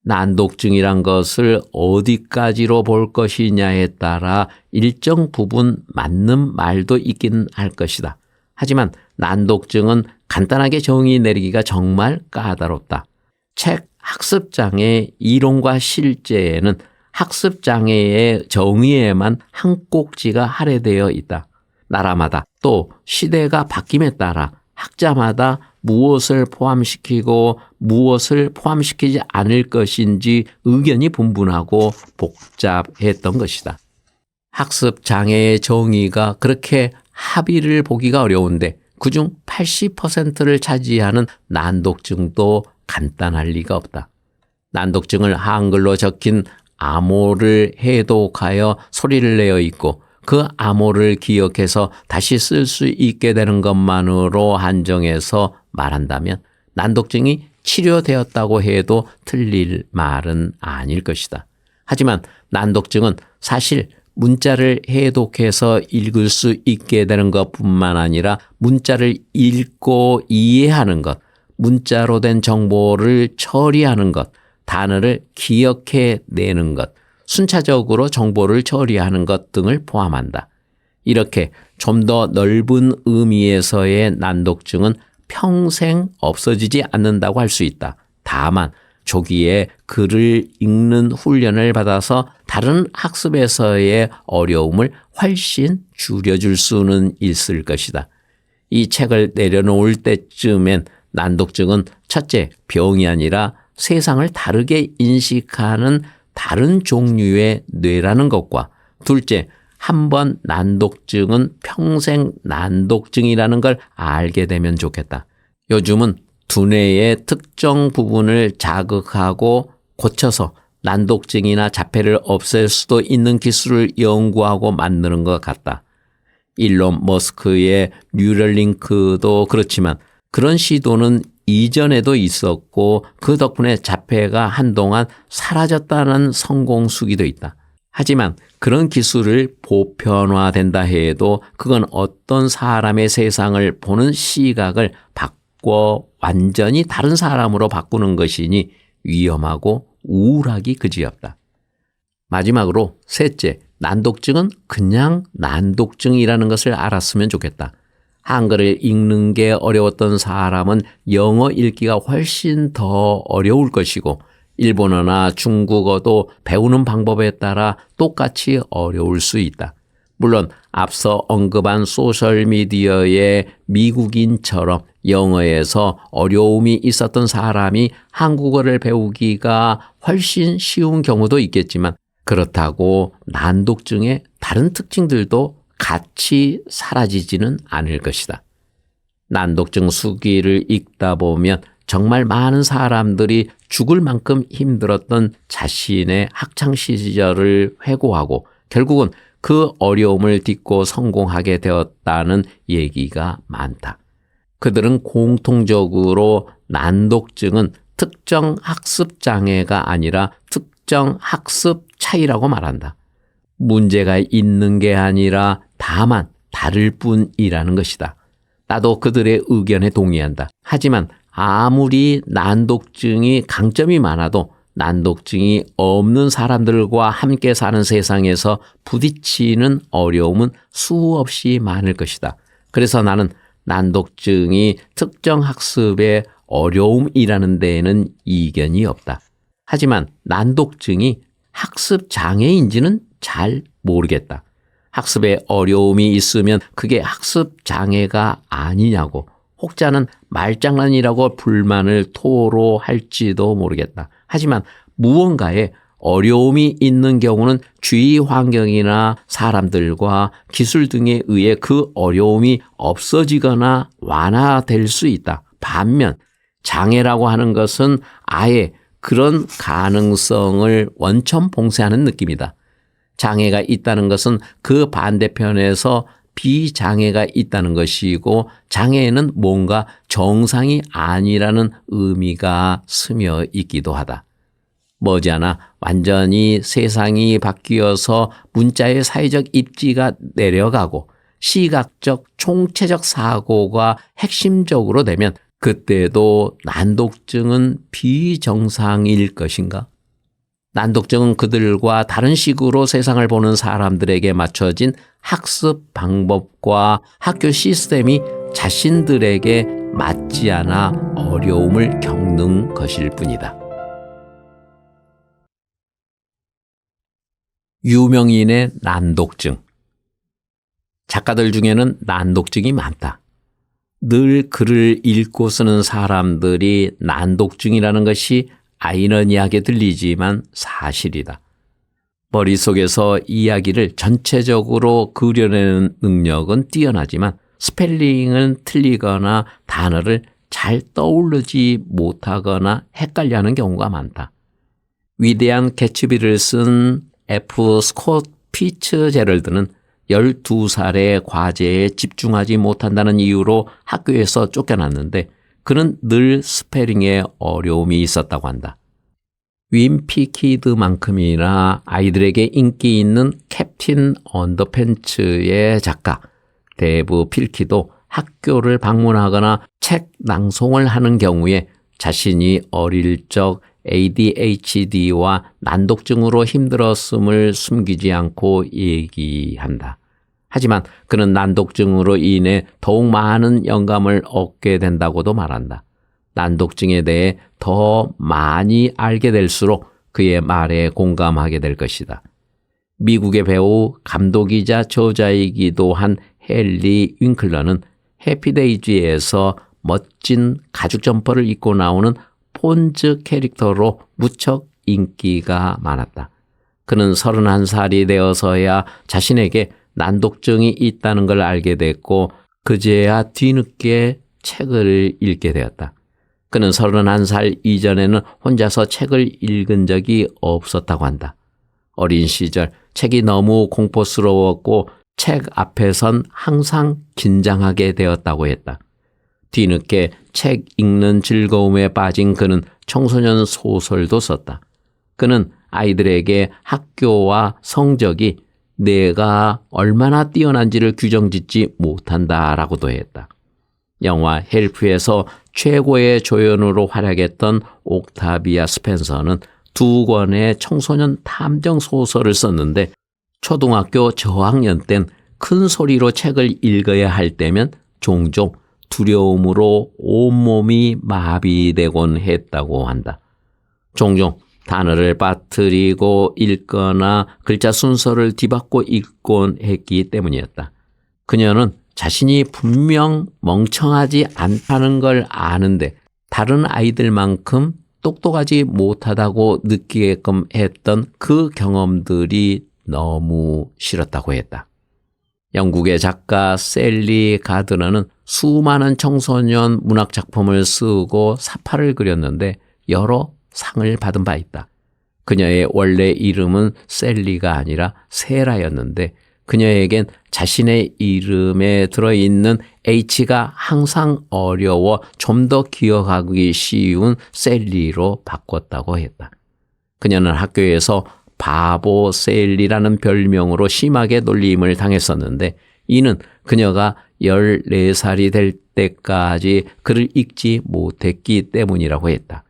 난독증이란 것을 어디까지로 볼 것이냐에 따라 일정 부분 맞는 말도 있긴 할 것이다. 하지만 난독증은 간단하게 정의 내리기가 정말 까다롭다. 책 학습장애 이론과 실제에는 학습장애의 정의에만 한 꼭지가 할애되어 있다. 나라마다 또 시대가 바뀜에 따라 학자마다 무엇을 포함시키고 무엇을 포함시키지 않을 것인지 의견이 분분하고 복잡했던 것이다. 학습장애의 정의가 그렇게 합의를 보기가 어려운데 그중 80%를 차지하는 난독증도 간단할 리가 없다. 난독증을 한글로 적힌 암호를 해독하여 소리를 내어 있고 그 암호를 기억해서 다시 쓸 수 있게 되는 것만으로 한정해서 말한다면 난독증이 치료되었다고 해도 틀릴 말은 아닐 것이다. 하지만 난독증은 사실 문자를 해독해서 읽을 수 있게 되는 것뿐만 아니라 문자를 읽고 이해하는 것, 문자로 된 정보를 처리하는 것, 단어를 기억해 내는 것, 순차적으로 정보를 처리하는 것 등을 포함한다. 이렇게 좀 더 넓은 의미에서의 난독증은 평생 없어지지 않는다고 할 수 있다. 다만 조기에 글을 읽는 훈련을 받아서 다른 학습에서의 어려움을 훨씬 줄여줄 수는 있을 것이다. 이 책을 내려놓을 때쯤엔 난독증은 첫째, 병이 아니라 세상을 다르게 인식하는 다른 종류의 뇌라는 것과 둘째, 한번 난독증은 평생 난독증이라는 걸 알게 되면 좋겠다. 요즘은 두뇌의 특정 부분을 자극하고 고쳐서 난독증이나 자폐를 없앨 수도 있는 기술을 연구하고 만드는 것 같다. 일론 머스크의 뉴럴링크도 그렇지만 그런 시도는 이전에도 있었고 그 덕분에 자폐가 한동안 사라졌다는 성공수기도 있다. 하지만 그런 기술을 보편화된다 해도 그건 어떤 사람의 세상을 보는 시각을 바꿔 완전히 다른 사람으로 바꾸는 것이니 위험하고 우울하기 그지없다. 마지막으로 셋째, 난독증은 그냥 난독증이라는 것을 알았으면 좋겠다. 한글을 읽는 게 어려웠던 사람은 영어 읽기가 훨씬 더 어려울 것이고 일본어나 중국어도 배우는 방법에 따라 똑같이 어려울 수 있다. 물론 앞서 언급한 소셜미디어의 미국인처럼 영어에서 어려움이 있었던 사람이 한국어를 배우기가 훨씬 쉬운 경우도 있겠지만 그렇다고 난독증의 다른 특징들도 같이 사라지지는 않을 것이다. 난독증 수기를 읽다 보면 정말 많은 사람들이 죽을 만큼 힘들었던 자신의 학창시절을 회고하고 결국은 그 어려움을 딛고 성공하게 되었다는 얘기가 많다. 그들은 공통적으로 난독증은 특정 학습 장애가 아니라 특정 학습 차이라고 말한다. 문제가 있는 게 아니라 다만 다를 뿐이라는 것이다. 나도 그들의 의견에 동의한다. 하지만 아무리 난독증이 강점이 많아도 난독증이 없는 사람들과 함께 사는 세상에서 부딪히는 어려움은 수없이 많을 것이다. 그래서 나는 난독증이 특정 학습의 어려움이라는 데에는 이견이 없다. 하지만 난독증이 학습 장애인지는 잘 모르겠다. 학습에 어려움이 있으면 그게 학습 장애가 아니냐고 혹자는 말장난이라고 불만을 토로할지도 모르겠다. 하지만 무언가에 어려움이 있는 경우는 주위 환경이나 사람들과 기술 등에 의해 그 어려움이 없어지거나 완화될 수 있다. 반면 장애라고 하는 것은 아예 그런 가능성을 원천 봉쇄하는 느낌이다. 장애가 있다는 것은 그 반대편에서 비장애가 있다는 것이고 장애에는 뭔가 정상이 아니라는 의미가 스며 있기도 하다. 머지않아 완전히 세상이 바뀌어서 문자의 사회적 입지가 내려가고 시각적 총체적 사고가 핵심적으로 되면 그때도 난독증은 비정상일 것인가? 난독증은 그들과 다른 식으로 세상을 보는 사람들에게 맞춰진 학습 방법과 학교 시스템이 자신들에게 맞지 않아 어려움을 겪는 것일 뿐이다. 유명인의 난독증. 작가들 중에는 난독증이 많다. 늘 글을 읽고 쓰는 사람들이 난독증이라는 것이 아이러니하게 들리지만 사실이다. 머릿속에서 이야기를 전체적으로 그려내는 능력은 뛰어나지만 스펠링은 틀리거나 단어를 잘 떠오르지 못하거나 헷갈려하는 경우가 많다. 위대한 개츠비를 쓴 F. 스콧 피츠제럴드는 12살의 과제에 집중하지 못한다는 이유로 학교에서 쫓겨났는데 그는 늘 스페링에 어려움이 있었다고 한다. 윈피키드만큼이나 아이들에게 인기 있는 캡틴 언더팬츠의 작가 데브 필키도 학교를 방문하거나 책 낭송을 하는 경우에 자신이 어릴 적 ADHD와 난독증으로 힘들었음을 숨기지 않고 얘기한다. 하지만 그는 난독증으로 인해 더욱 많은 영감을 얻게 된다고도 말한다. 난독증에 대해 더 많이 알게 될수록 그의 말에 공감하게 될 것이다. 미국의 배우, 감독이자 저자이기도 한 헨리 윙클러는 해피데이지에서 멋진 가죽 점퍼를 입고 나오는 폰즈 캐릭터로 무척 인기가 많았다. 그는 31살이 되어서야 자신에게 난독증이 있다는 걸 알게 됐고 그제야 뒤늦게 책을 읽게 되었다. 그는 31살 이전에는 혼자서 책을 읽은 적이 없었다고 한다. 어린 시절 책이 너무 공포스러웠고 책 앞에선 항상 긴장하게 되었다고 했다. 뒤늦게 책 읽는 즐거움에 빠진 그는 청소년 소설도 썼다. 그는 아이들에게 학교와 성적이 내가 얼마나 뛰어난지를 규정짓지 못한다라고도 했다. 영화 헬프에서 최고의 조연으로 활약했던 옥타비아 스펜서는 2권의 청소년 탐정 소설을 썼는데 초등학교 저학년 땐 큰 소리로 책을 읽어야 할 때면 종종 두려움으로 온몸이 마비되곤 했다고 한다. 종종 단어를 빠뜨리고 읽거나 글자 순서를 뒤바꿔 읽곤 했기 때문이었다. 그녀는 자신이 분명 멍청하지 않다는 걸 아는데 다른 아이들만큼 똑똑하지 못하다고 느끼게끔 했던 그 경험들이 너무 싫었다고 했다. 영국의 작가 셀리 가드너는 수많은 청소년 문학 작품을 쓰고 사파를 그렸는데 여러 상을 받은 바 있다. 그녀의 원래 이름은 셀리가 아니라 세라였는데 그녀에겐 자신의 이름에 들어있는 H가 항상 어려워 좀 더 기억하기 쉬운 셀리로 바꿨다고 했다. 그녀는 학교에서 바보 셀리라는 별명으로 심하게 놀림을 당했었는데 이는 그녀가 14살이 될 때까지 글을 읽지 못했기 때문이라고 했다.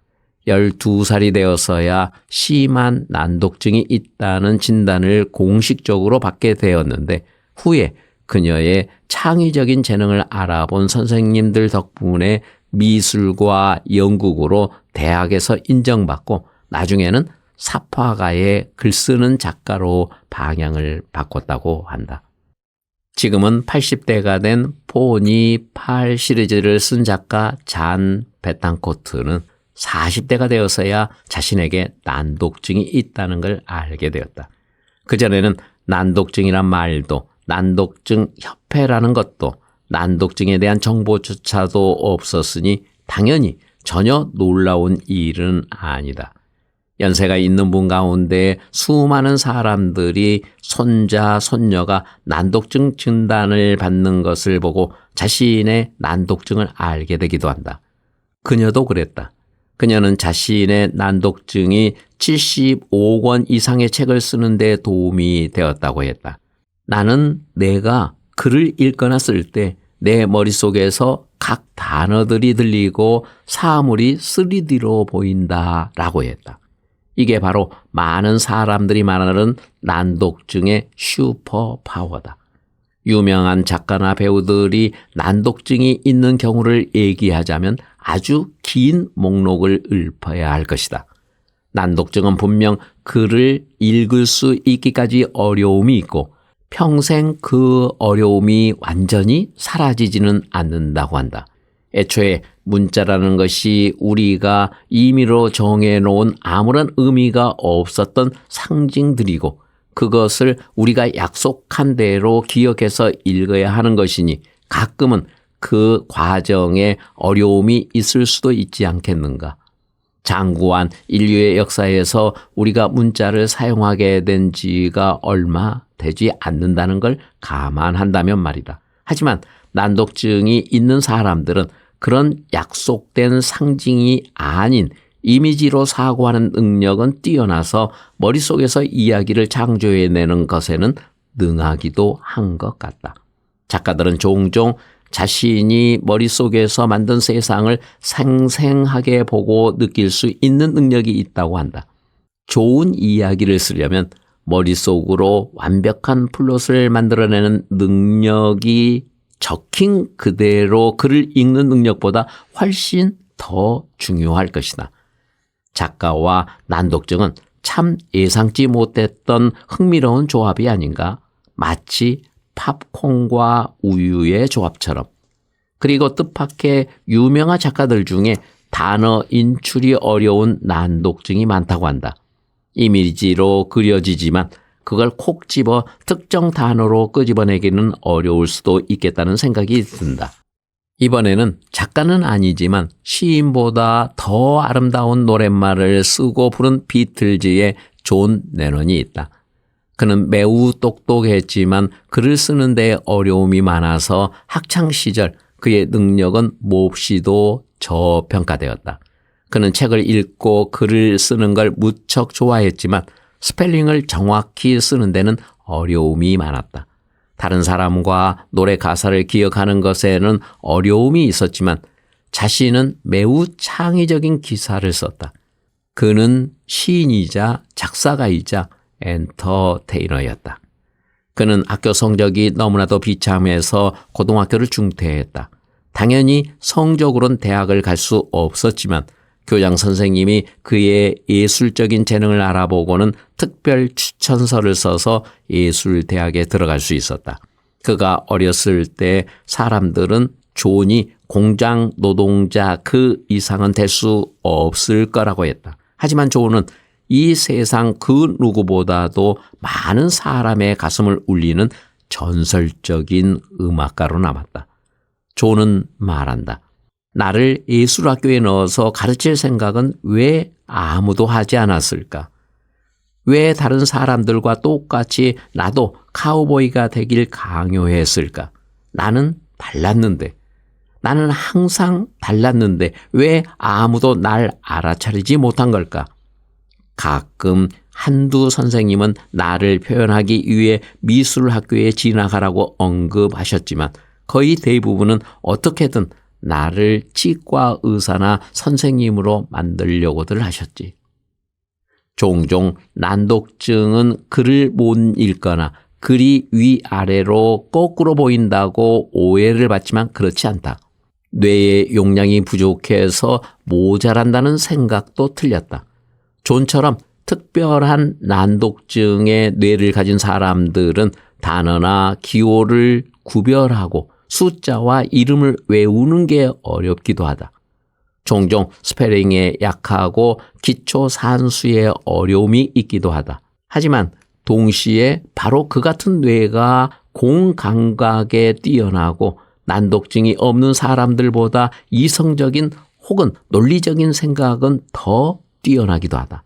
12살이 되어서야 심한 난독증이 있다는 진단을 공식적으로 받게 되었는데 후에 그녀의 창의적인 재능을 알아본 선생님들 덕분에 미술과 연극으로 대학에서 인정받고 나중에는 사파가의 글쓰는 작가로 방향을 바꿨다고 한다. 지금은 80대가 된 포니 팔 시리즈를 쓴 작가 잔 베탄코트는 40대가 되어서야 자신에게 난독증이 있다는 걸 알게 되었다. 그전에는 난독증이란 말도 난독증 협회라는 것도 난독증에 대한 정보조차도 없었으니 당연히 전혀 놀라운 일은 아니다. 연세가 있는 분 가운데 수많은 사람들이 손자, 손녀가 난독증 진단을 받는 것을 보고 자신의 난독증을 알게 되기도 한다. 그녀도 그랬다. 그녀는 자신의 난독증이 75권 이상의 책을 쓰는 데 도움이 되었다고 했다. 나는 내가 글을 읽거나 쓸 때 내 머릿속에서 각 단어들이 들리고 사물이 3D로 보인다라고 했다. 이게 바로 많은 사람들이 말하는 난독증의 슈퍼파워다. 유명한 작가나 배우들이 난독증이 있는 경우를 얘기하자면 아주 긴 목록을 읊어야 할 것이다. 난독증은 분명 글을 읽을 수 있기까지 어려움이 있고 평생 그 어려움이 완전히 사라지지는 않는다고 한다. 애초에 문자라는 것이 우리가 임의로 정해놓은 아무런 의미가 없었던 상징들이고 그것을 우리가 약속한 대로 기억해서 읽어야 하는 것이니 가끔은 그 과정에 어려움이 있을 수도 있지 않겠는가. 장구한 인류의 역사에서 우리가 문자를 사용하게 된 지가 얼마 되지 않는다는 걸 감안한다면 말이다. 하지만 난독증이 있는 사람들은 그런 약속된 상징이 아닌 이미지로 사고하는 능력은 뛰어나서 머릿속에서 이야기를 창조해내는 것에는 능하기도 한 것 같다. 작가들은 종종 자신이 머릿속에서 만든 세상을 생생하게 보고 느낄 수 있는 능력이 있다고 한다. 좋은 이야기를 쓰려면 머릿속으로 완벽한 플롯을 만들어내는 능력이 적힌 그대로 글을 읽는 능력보다 훨씬 더 중요할 것이다. 작가와 난독증은 참 예상치 못했던 흥미로운 조합이 아닌가? 마치 팝콘과 우유의 조합처럼. 그리고 뜻밖의 유명한 작가들 중에 단어 인출이 어려운 난독증이 많다고 한다. 이미지로 그려지지만 그걸 콕 집어 특정 단어로 끄집어내기는 어려울 수도 있겠다는 생각이 든다. 이번에는 작가는 아니지만 시인보다 더 아름다운 노랫말을 쓰고 부른 비틀즈의 존 레논이 있다. 그는 매우 똑똑했지만 글을 쓰는 데 어려움이 많아서 학창시절 그의 능력은 몹시도 저평가되었다. 그는 책을 읽고 글을 쓰는 걸 무척 좋아했지만 스펠링을 정확히 쓰는 데는 어려움이 많았다. 다른 사람과 노래 가사를 기억하는 것에는 어려움이 있었지만 자신은 매우 창의적인 기사를 썼다. 그는 시인이자 작사가이자 엔터테이너였다. 그는 학교 성적이 너무나도 비참해서 고등학교를 중퇴했다. 당연히 성적으로는 대학을 갈 수 없었지만 교장 선생님이 그의 예술적인 재능을 알아보고는 특별 추천서를 써서 예술대학에 들어갈 수 있었다. 그가 어렸을 때 사람들은 존이 공장 노동자 그 이상은 될 수 없을 거라고 했다. 하지만 존은 이 세상 그 누구보다도 많은 사람의 가슴을 울리는 전설적인 음악가로 남았다. 존은 말한다. 나를 예술학교에 넣어서 가르칠 생각은 왜 아무도 하지 않았을까? 왜 다른 사람들과 똑같이 나도 카우보이가 되길 강요했을까? 나는 달랐는데, 나는 항상 달랐는데 왜 아무도 날 알아차리지 못한 걸까? 가끔 한두 선생님은 나를 표현하기 위해 미술학교에 진학하라고 언급하셨지만 거의 대부분은 어떻게든 나를 치과 의사나 선생님으로 만들려고들 하셨지. 종종 난독증은 글을 못 읽거나 글이 위아래로 거꾸로 보인다고 오해를 받지만 그렇지 않다. 뇌의 용량이 부족해서 모자란다는 생각도 틀렸다. 존처럼 특별한 난독증의 뇌를 가진 사람들은 단어나 기호를 구별하고 숫자와 이름을 외우는 게 어렵기도 하다. 종종 스페링에 약하고 기초 산수에 어려움이 있기도 하다. 하지만 동시에 바로 그 같은 뇌가 공감각에 뛰어나고 난독증이 없는 사람들보다 이성적인 혹은 논리적인 생각은 더 뛰어나기도 하다.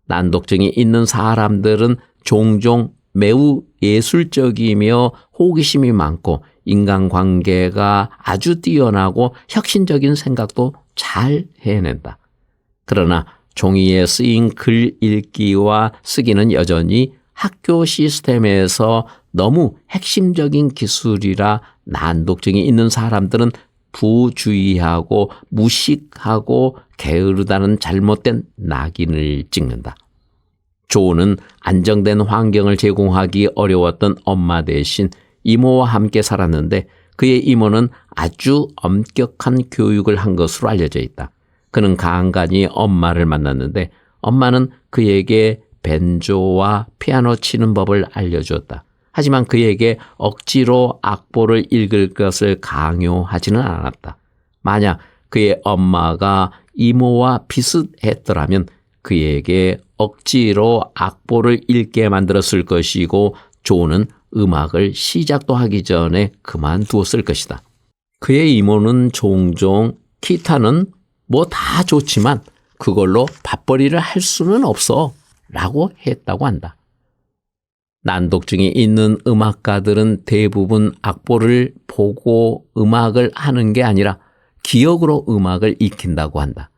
난독증이 있는 사람들은 종종 매우 예술적이며 호기심이 많고 인간관계가 아주 뛰어나고 혁신적인 생각도 잘 해낸다. 그러나 종이에 쓰인 글 읽기와 쓰기는 여전히 학교 시스템에서 너무 핵심적인 기술이라 난독증이 있는 사람들은 부주의하고 무식하고 게으르다는 잘못된 낙인을 찍는다. 존은 안정된 환경을 제공하기 어려웠던 엄마 대신 이모와 함께 살았는데 그의 이모는 아주 엄격한 교육을 한 것으로 알려져 있다. 그는 간간히 엄마를 만났는데 엄마는 그에게 벤조와 피아노 치는 법을 알려주었다. 하지만 그에게 억지로 악보를 읽을 것을 강요하지는 않았다. 만약 그의 엄마가 이모와 비슷했더라면 그에게 억지로 악보를 읽게 만들었을 것이고 존은 음악을 시작도 하기 전에 그만두었을 것이다. 그의 이모는 종종 기타는 뭐 다 좋지만 그걸로 밥벌이를 할 수는 없어 라고 했다고 한다. 난독증이 있는 음악가들은 대부분 악보를 보고 음악을 하는 게 아니라 기억으로 음악을 익힌다고 한다.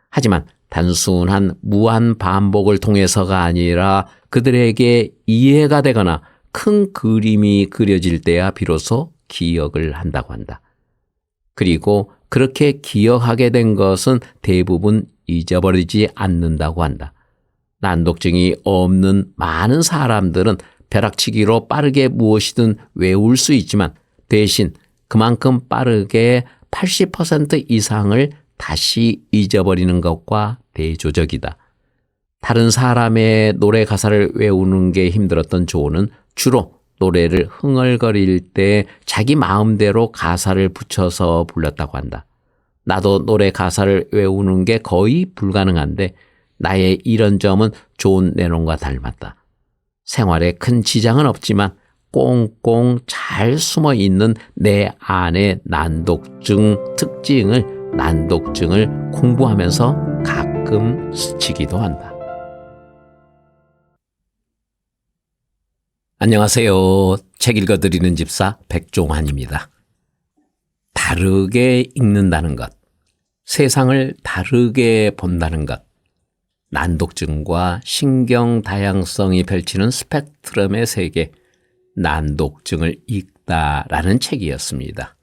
하지만 단순한 무한 반복을 통해서가 아니라 그들에게 이해가 되거나 큰 그림이 그려질 때야 비로소 기억을 한다고 한다. 그리고 그렇게 기억하게 된 것은 대부분 잊어버리지 않는다고 한다. 난독증이 없는 많은 사람들은 벼락치기로 빠르게 무엇이든 외울 수 있지만 대신 그만큼 빠르게 80% 이상을 다시 잊어버리는 것과 대조적이다. 다른 사람의 노래 가사를 외우는 게 힘들었던 조는 주로 노래를 흥얼거릴 때 자기 마음대로 가사를 붙여서 불렀다고 한다. 나도 노래 가사를 외우는 게 거의 불가능한데 나의 이런 점은 좋은 내용과 닮았다. 생활에 큰 지장은 없지만 꽁꽁 잘 숨어 있는 내 안의 난독증 난독증을 공부하면서 가끔 스치기도 한다. 안녕하세요. 책 읽어드리는 집사 백종환입니다. 다르게 읽는다는 것, 세상을 다르게 본다는 것, 난독증과 신경 다양성이 펼치는 스펙트럼의 세계, 난독증을 읽다라는 책이었습니다.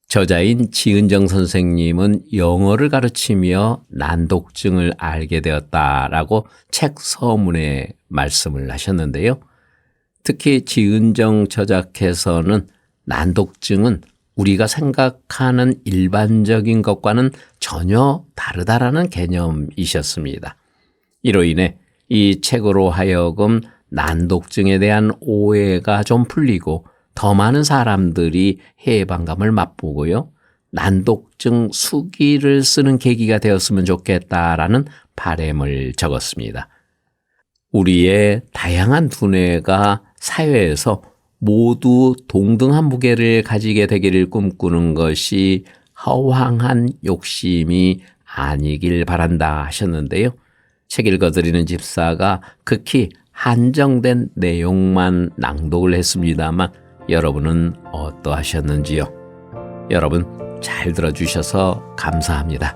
저자인 지은정 선생님은 영어를 가르치며 난독증을 알게 되었다라고 책 서문에 말씀을 하셨는데요. 특히 지은정 저자께서는 난독증은 우리가 생각하는 일반적인 것과는 전혀 다르다라는 개념이셨습니다. 이로 인해 이 책으로 하여금 난독증에 대한 오해가 좀 풀리고 더 많은 사람들이 해방감을 맛보고요. 난독증 수기를 쓰는 계기가 되었으면 좋겠다라는 바람을 적었습니다. 우리의 다양한 두뇌가 사회에서 모두 동등한 무게를 가지게 되기를 꿈꾸는 것이 허황한 욕심이 아니길 바란다 하셨는데요. 책 읽어드리는 집사가 극히 한정된 내용만 낭독을 했습니다만 여러분은 어떠하셨는지요? 여러분 잘 들어주셔서 감사합니다.